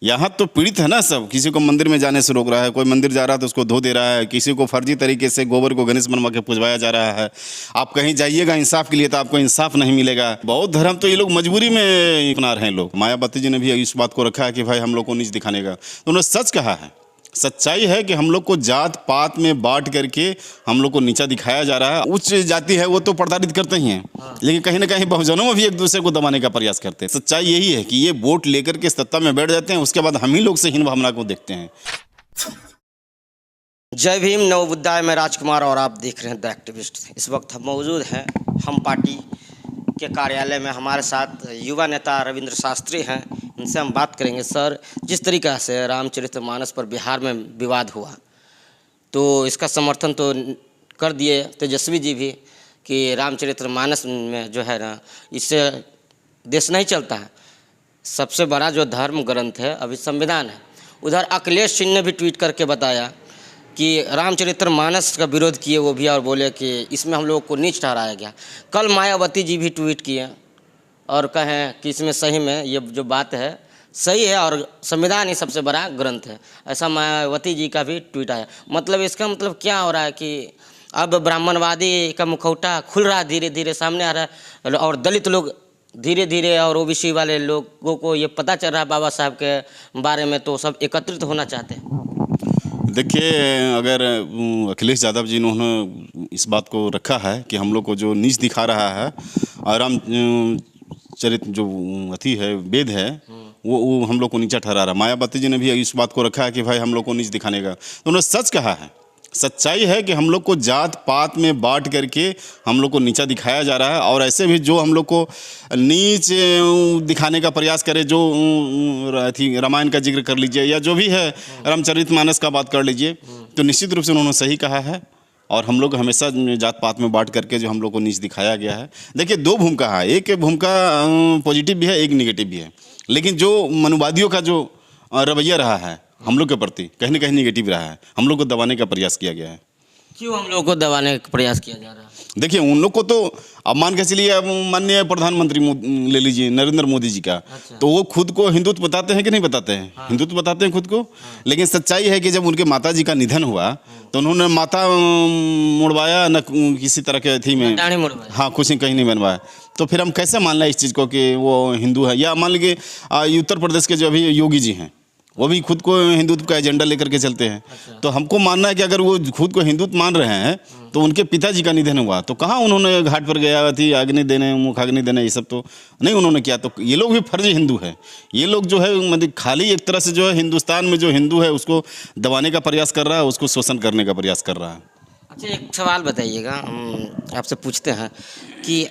यहाँ तो पीड़ित है ना सब। किसी को मंदिर में जाने से रोक रहा है, कोई मंदिर जा रहा है तो उसको धो दे रहा है, किसी को फर्जी तरीके से गोबर को गणेश बनवा के पुजवाया जा रहा है। आप कहीं जाइएगा इंसाफ के लिए तो आपको इंसाफ नहीं मिलेगा। बौद्ध धर्म तो ये लोग मजबूरी में अपना रहे हैं लोग। मायावती जी ने भी इस बात को रखा है कि भाई हम लोग को नीच दिखाने का, तो उन्होंने सच कहा है। सच्चाई है कि हम लोग को जात पात में बांट करके हम लोग को नीचा दिखाया जा रहा है। उच्च जाति है वो तो प्रताड़ित करते ही हैं, लेकिन कहीं ना कहीं बहुजनों में भी एक दूसरे को दबाने का प्रयास करते हैं। सच्चाई यही है कि ये वोट लेकर के सत्ता में बैठ जाते हैं, उसके बाद हम ही लोग से हीन भावना को देखते हैं। जय भीम, नवबुद्धाय, मैं राजकुमार और आप देख रहे हैं द एक्टिविस्ट। इस वक्त हम मौजूद हैं हम पार्टी के कार्यालय में। हमारे साथ युवा नेता रविंद्र शास्त्री हैं, इनसे हम बात करेंगे। सर, जिस तरीक़ा से रामचरितमानस पर बिहार में विवाद हुआ तो इसका समर्थन तो कर दिए तेजस्वी जी भी कि रामचरितमानस में जो है ना, इससे देश नहीं चलता है। सबसे बड़ा जो धर्म ग्रंथ है अभी संविधान है। उधर अखिलेश सिंह ने भी ट्वीट करके बताया कि रामचरितमानस का विरोध किए वो भी, और बोले कि इसमें हम लोगों को नीच ठहराया गया। कल मायावती जी भी ट्वीट किए और कहें कि इसमें सही में ये जो बात है सही है और संविधान ही सबसे बड़ा ग्रंथ है। ऐसा मायावती जी का भी ट्वीट आया। मतलब इसका मतलब क्या हो रहा है कि अब ब्राह्मणवादी का मुखौटा खुल रहा है, धीरे धीरे सामने आ रहा है, और दलित लोग धीरे धीरे और ओबीसी वाले लोगों को ये पता चल रहा है बाबा साहब के बारे में, तो सब एकत्रित होना चाहते हैं। देखिए, अगर अखिलेश यादव जी ने इस बात को रखा है कि हम लोग को जो नीच दिखा रहा है, राम चरित जो अथी है वेद है वो हम लोग को नीचा ठहरा रहा है। मायावती जी ने भी इस बात को रखा है कि भाई हम लोग को नीच दिखाने का, तो उन्होंने सच कहा है। सच्चाई है कि हम लोग को जात पात में बांट करके हम लोग को नीचा दिखाया जा रहा है। और ऐसे भी जो हम लोग को नीच दिखाने का प्रयास करे, जो रामायण का जिक्र कर लीजिए या जो भी है रामचरितमानस का बात कर लीजिए, तो निश्चित रूप से उन्होंने सही कहा है। और हम लोग हमेशा जात पात में बांट करके जो हम लोग को नीच दिखाया गया है। देखिए, दो भूमिका है, एक भूमिका पॉजिटिव भी है, एक निगेटिव भी है। लेकिन जो मनुवादियों का जो रवैया रहा है हम लोग के प्रति कहीं ना कहीं निगेटिव रहा है। हम लोग को दबाने का प्रयास किया गया है। क्यों हम लोग को दबाने का प्रयास किया जा रहा है? देखिए, उन लोग को तो अब मान के चलिए, अब माननीय प्रधानमंत्री ले लीजिए नरेंद्र मोदी जी का। अच्छा। तो वो खुद को हिंदुत्व बताते हैं कि नहीं बताते हैं? हाँ। हिंदुत्व बताते हैं खुद को। हाँ। लेकिन सच्चाई है कि जब उनके माता जी का निधन हुआ तो उन्होंने माता मुड़वाया न किसी तरह के थी में, हाँ, कुछ कहीं नहीं बनवाया। तो फिर हम कैसे मान लें इस चीज़ को कि वो हिंदू है? या मान लीजिए उत्तर प्रदेश के जो अभी योगी जी हैं वो भी खुद को हिंदुत्व का एजेंडा लेकर के चलते हैं। अच्छा। तो हमको मानना है कि अगर वो खुद को हिंदुत्व मान रहे हैं तो उनके पिताजी का निधन हुआ तो कहाँ उन्होंने घाट पर गया थी अग्नि देने, मुखाग्नि देने, ये सब तो नहीं उन्होंने किया। तो ये लोग भी फर्जी हिंदू है। ये लोग जो है मतलब खाली एक तरह से जो है हिंदुस्तान में जो हिंदू है उसको दबाने का प्रयास कर रहा है, उसको शोषण करने का प्रयास कर रहा है। अच्छा, एक सवाल बताइएगा, हम आपसे पूछते हैं कि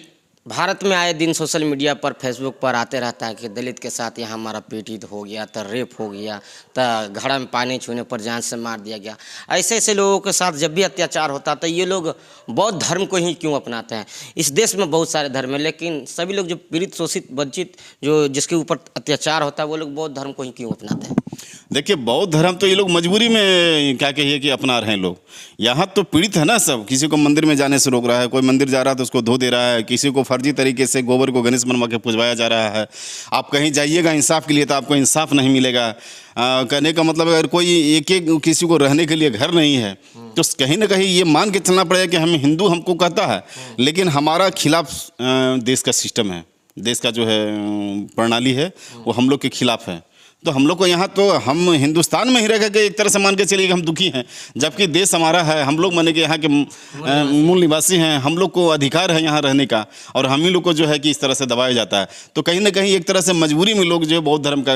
भारत में आए दिन सोशल मीडिया पर, फेसबुक पर आते रहता है कि दलित के साथ यहाँ हमारा पीड़ित हो गया, तो रेप हो गया, तो घड़ा में पानी छूने पर जान से मार दिया गया। ऐसे ऐसे लोगों के साथ जब भी अत्याचार होता है तो ये लोग बौद्ध धर्म को ही क्यों अपनाते हैं? इस देश में बहुत सारे धर्म है, लेकिन सभी लोग जो पीड़ित, शोषित, वंचित, जो जिसके ऊपर अत्याचार होता है वो लोग बौद्ध धर्म को ही क्यों अपनाते हैं? देखिए, बौद्ध धर्म तो ये लोग मजबूरी में क्या कहिए कि अपना रहे हैं लोग। यहाँ तो पीड़ित है ना सब। किसी को मंदिर में जाने से रोक रहा है, कोई मंदिर जा रहा है तो उसको धो दे रहा है, किसी को फर्जी तरीके से गोबर को गणेश बनवा के पुजवाया जा रहा है। आप कहीं जाइएगा इंसाफ के लिए तो आपको इंसाफ नहीं मिलेगा। कहने का मतलब अगर कोई एक किसी को रहने के लिए घर नहीं है तो कहीं ना कहीं ये मान के चलना पड़ेगा कि हम हिंदू हमको कहता है, लेकिन हमारा खिलाफ देश का सिस्टम है, देश का जो है प्रणाली है वो हम लोग के खिलाफ है। तो हम लोग को यहाँ तो हम हिंदुस्तान में ही रह के एक तरह से मान के चलिए कि हम दुखी हैं, जबकि देश हमारा है। हम लोग माने कि यहाँ के मूल निवासी हैं, हम लोग को अधिकार है यहाँ रहने का, और हम ही लोग को जो है कि इस तरह से दबाया जाता है। तो कहीं ना कहीं एक तरह से मजबूरी में लोग जो है बौद्ध धर्म का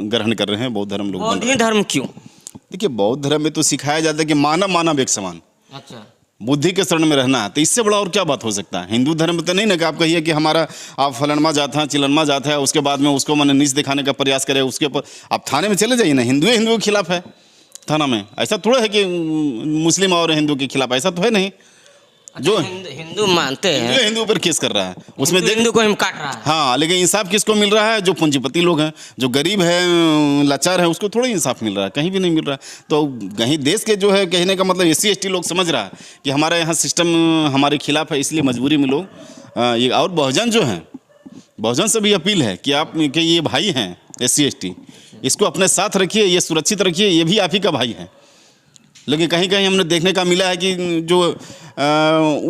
ग्रहण कर रहे हैं। बौद्ध धर्म लोग, बौद्ध धर्म क्यों? देखिए, बौद्ध धर्म में तो सिखाया जाता है कि मानव मानव एक समान। अच्छा, बुद्धि के शरण में रहना है। तो इससे बड़ा और क्या बात हो सकता है? हिंदू धर्म तो नहीं ना कि आप कहिए कि हमारा आप फलनमा जात है, चिलनमा जात है, उसके बाद में उसको मैंने नीच दिखाने का प्रयास करे। उसके ऊपर आप थाने में चले जाइए ना, हिंदू के खिलाफ है थाना में। ऐसा थोड़ा है कि मुस्लिम और हिंदू के खिलाफ, ऐसा तो है नहीं। जो हिंदू मानते हैं, हिंदू पर केस कर रहा है उसमें हिंदू को हम काट रहा है। हाँ, लेकिन इंसाफ किसको मिल रहा है? जो पूंजीपति लोग हैं, जो गरीब है, लाचार है, उसको थोड़ा इंसाफ मिल रहा है, कहीं भी नहीं मिल रहा है। तो कहीं देश के जो है कहने का मतलब SC ST लोग समझ रहा है कि हमारे यहाँ सिस्टम हमारे खिलाफ है, इसलिए मजबूरी में लोग ये। और बहुजन जो हैं बहुजन से भी अपील है कि आप कि ये भाई हैं SC/ST, इसको अपने साथ रखिए, ये सुरक्षित रखिए, ये भी आप ही का भाई है। लेकिन कहीं कहीं हमने देखने का मिला है कि जो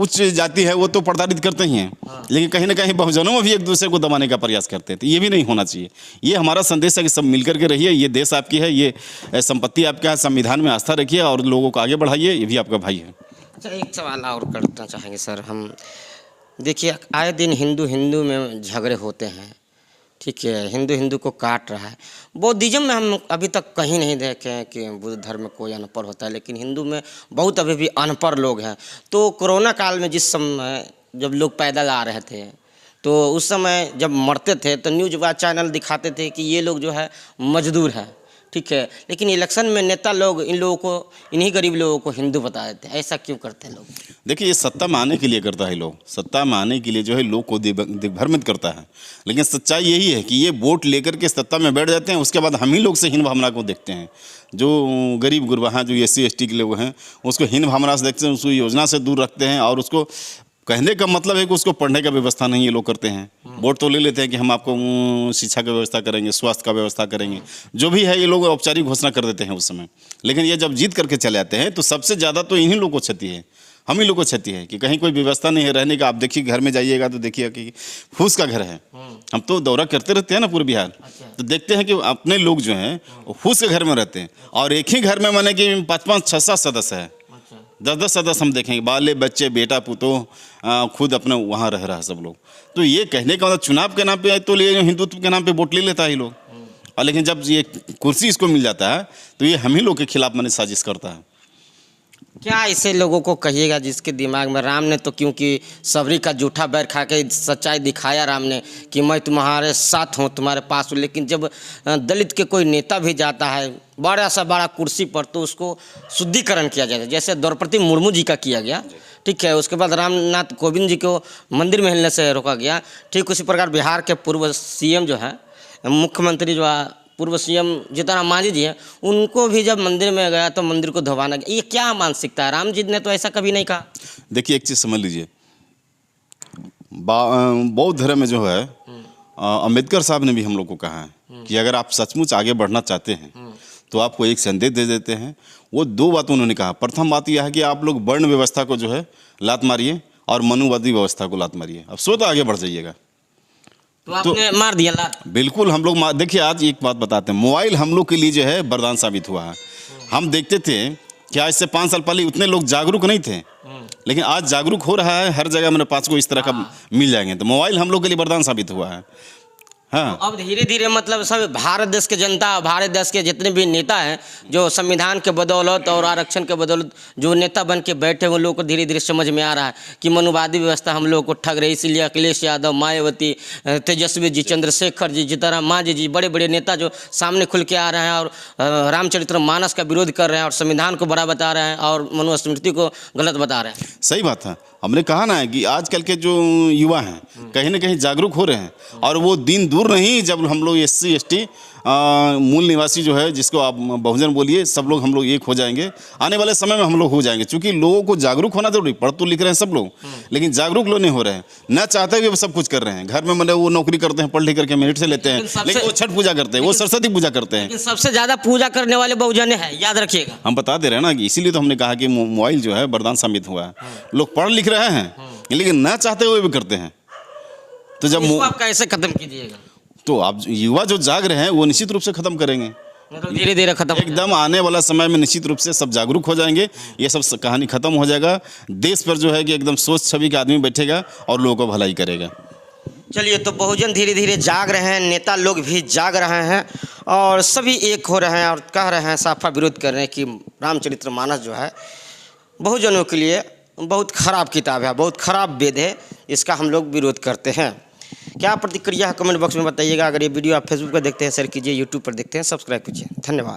उच्च जाति है वो तो प्रताड़ित करते ही हैं, लेकिन कहीं ना कहीं बहुजनों में भी एक दूसरे को दबाने का प्रयास करते हैं। तो ये भी नहीं होना चाहिए। ये हमारा संदेश है कि सब मिलकर के रहिए, ये देश आपकी है, ये संपत्ति आपका है, संविधान में आस्था रखिए और लोगों को आगे बढ़ाइए, ये भी आपका भाई है। अच्छा, एक सवाल और करना चाहेंगे सर हम। देखिए, आए दिन हिंदू हिंदू में झगड़े होते हैं, ठीक है, हिंदू हिंदू को काट रहा है। बौद्धिज्म में हम अभी तक कहीं नहीं देखे हैं कि बुद्ध धर्म में कोई अनपढ़ होता है, लेकिन हिंदू में बहुत अभी भी अनपढ़ लोग हैं। तो कोरोना काल में जिस समय जब लोग पैदल आ रहे थे, तो उस समय जब मरते थे तो न्यूज़ वाच चैनल दिखाते थे कि ये लोग जो है मजदूर है, ठीक है, लेकिन इलेक्शन में नेता लोग इन लोगों को, इन्हीं गरीब लोगों को हिंदू बता देते हैं। ऐसा क्यों करते हैं लोग? देखिए, ये सत्ता में आने के लिए करता है लोग, सत्ता में आने के लिए जो है लोग को दिग्भ्रमित करता है। लेकिन सच्चाई यही है कि ये वोट लेकर के सत्ता में बैठ जाते हैं, उसके बाद हम ही लोग से हीन भावना को देखते हैं। जो गरीब गुरबा हैं, जो SC/ST के लोग हैं, उसको हीन भावना से देखते हैं, उसको योजना से दूर रखते हैं। और उसको कहने का मतलब है कि उसको पढ़ने का व्यवस्था नहीं ये लोग करते हैं। वोट तो ले लेते हैं कि हम आपको शिक्षा की व्यवस्था करेंगे, स्वास्थ्य का व्यवस्था करेंगे, जो भी है ये लोग औपचारिक घोषणा कर देते हैं उस समय। लेकिन ये जब जीत करके चले आते हैं तो सबसे ज़्यादा तो इन्हीं लोग को क्षति है, हम ही लोग को क्षति है कि कहीं कोई व्यवस्था नहीं है रहने का। आप देखिए, घर में जाइएगा तो देखिए कि फूस का घर है। हम तो दौरा करते रहते हैं ना पूरे बिहार, तो देखते हैं कि अपने लोग जो हैं वो फूस के घर में रहते हैं, और एक ही घर में माने कि 5-5, 6-7 सदस्य है, 10-10 सदस्य हम देखेंगे, बाले बच्चे, बेटा पुतोह, खुद अपने वहाँ रह रहा है सब लोग। तो ये कहने का मतलब चुनाव के नाम पे तो ये हिंदुत्व के नाम पे वोट ले लेता है ये लोग, और लेकिन जब ये कुर्सी इसको मिल जाता है तो ये हम ही लोग के खिलाफ मैंने साजिश करता है। क्या ऐसे लोगों को कहिएगा जिसके दिमाग में, राम ने तो क्योंकि सबरी का जूठा बैर खा के सच्चाई दिखाया राम ने कि मैं तुम्हारे साथ हूँ, तुम्हारे पास हूँ, लेकिन जब दलित के कोई नेता भी जाता है बड़ा सा बड़ा कुर्सी पर तो उसको शुद्धिकरण किया जाता है, जैसे द्रौपदी मुर्मू जी का किया गया, ठीक है। उसके बाद रामनाथ कोविंद जी को मंदिर में हिलने से रोका गया। ठीक उसी प्रकार बिहार के पूर्व CM जो है, मुख्यमंत्री जो है, पूर्व CM जीतन मांझी जी हैं, उनको भी जब मंदिर में गया तो मंदिर को धोवाना गया। ये क्या मानसिकता है? राम जी ने तो ऐसा कभी नहीं कहा। देखिए, एक चीज़ समझ लीजिए, बौद्ध धर्म में जो है अम्बेडकर साहब ने भी हम लोग को कहा है कि अगर आप सचमुच आगे बढ़ना चाहते हैं तो आपको एक संदेश दे देते हैं। वो 2 बात उन्होंने कहा। प्रथम बात यह है कि आप लोग वर्ण व्यवस्था को जो है लात मारिए और मनुवादी व्यवस्था को लात मारिए, अब स्वतः आगे बढ़ जाइएगा। तो आपने मार दिया लात? बिल्कुल, हम लोग देखिए, आज एक बात बताते हैं, मोबाइल हम लोग के लिए जो है वरदान साबित हुआ है। हम देखते थे कि आज से 5 साल पहले उतने लोग जागरूक नहीं थे, लेकिन आज जागरूक हो रहा है, हर जगह मैंने 5 को इस तरह का मिल जाएंगे। तो मोबाइल हम लोग के लिए वरदान साबित हुआ है। हाँ, अब धीरे धीरे मतलब सब भारत देश के जनता, भारत देश के जितने भी नेता हैं, जो संविधान के बदौलत और आरक्षण के बदौलत जो नेता बन के बैठे, वो लोगों को धीरे धीरे समझ में आ रहा है कि मनुवादी व्यवस्था हम लोगों को ठग रही। इसीलिए अखिलेश यादव, मायावती, तेजस्वी जी, चंद्रशेखर जी, जीतनराम मांझी जी, बड़े बड़े नेता जो सामने खुल के आ रहे हैं और रामचरितमानस का विरोध कर रहे हैं और संविधान को बड़ा बता रहे हैं और मनुस्मृति को गलत बता रहे हैं। सही बात है। हमने कहा ना कि आजकल के जो युवा हैं कहीं ना कहीं जागरूक हो रहे हैं, और वो दिन दूर नहीं जब हम लोग SC/ST मूल निवासी जो है, जिसको आप बहुजन बोलिए, सब लोग हम लोग एक हो जाएंगे। आने वाले समय में हम लोग हो जाएंगे, क्योंकि लोगों को जागरूक होना जरूरी। पढ़ तो लिख रहे हैं सब लोग, लेकिन जागरूक लोग नहीं हो रहे हैं। न चाहते हुए सब कुछ कर रहे हैं। घर में मतलब वो नौकरी करते हैं, पढ़ लिख करके मेरिट से लेते हैं, लेकिन वो छठ पूजा करते हैं, वो सरस्वती पूजा करते हैं। सबसे ज़्यादा पूजा करने वाले बहुजन है, याद रखिएगा। हम बता दे रहे हैं ना कि इसीलिए तो हमने कहा कि मोबाइल जो है वरदान साबित हुआ है। लोग पढ़ लिख रहे हैं, लेकिन न चाहते हुए भी करते हैं। तो जब आप कैसे खत्म कीजिएगा? तो आप युवा जो जाग रहे हैं वो निश्चित रूप से खत्म करेंगे, मतलब धीरे धीरे खत्म एकदम आने वाला समय में निश्चित रूप से सब जागरूक हो जाएंगे। ये सब कहानी खत्म हो जाएगा। देश पर जो है कि एकदम सोच छवि का आदमी बैठेगा और लोगों को भलाई करेगा। चलिए, तो बहुजन धीरे धीरे जाग रहे हैं, नेता लोग भी जाग रहे हैं और सभी एक हो रहे हैं और कह रहे हैं, साफा विरोध कर रहे हैं कि रामचरितमानस जो है बहुजनों के लिए बहुत खराब किताब है, बहुत खराब वेद है, इसका हम लोग विरोध करते हैं। क्या प्रतिक्रिया है कमेंट बॉक्स में बताइएगा। अगर ये वीडियो आप फेसबुक पर देखते हैं शेयर कीजिए, यूट्यूब पर देखते हैं सब्सक्राइब कीजिए। धन्यवाद।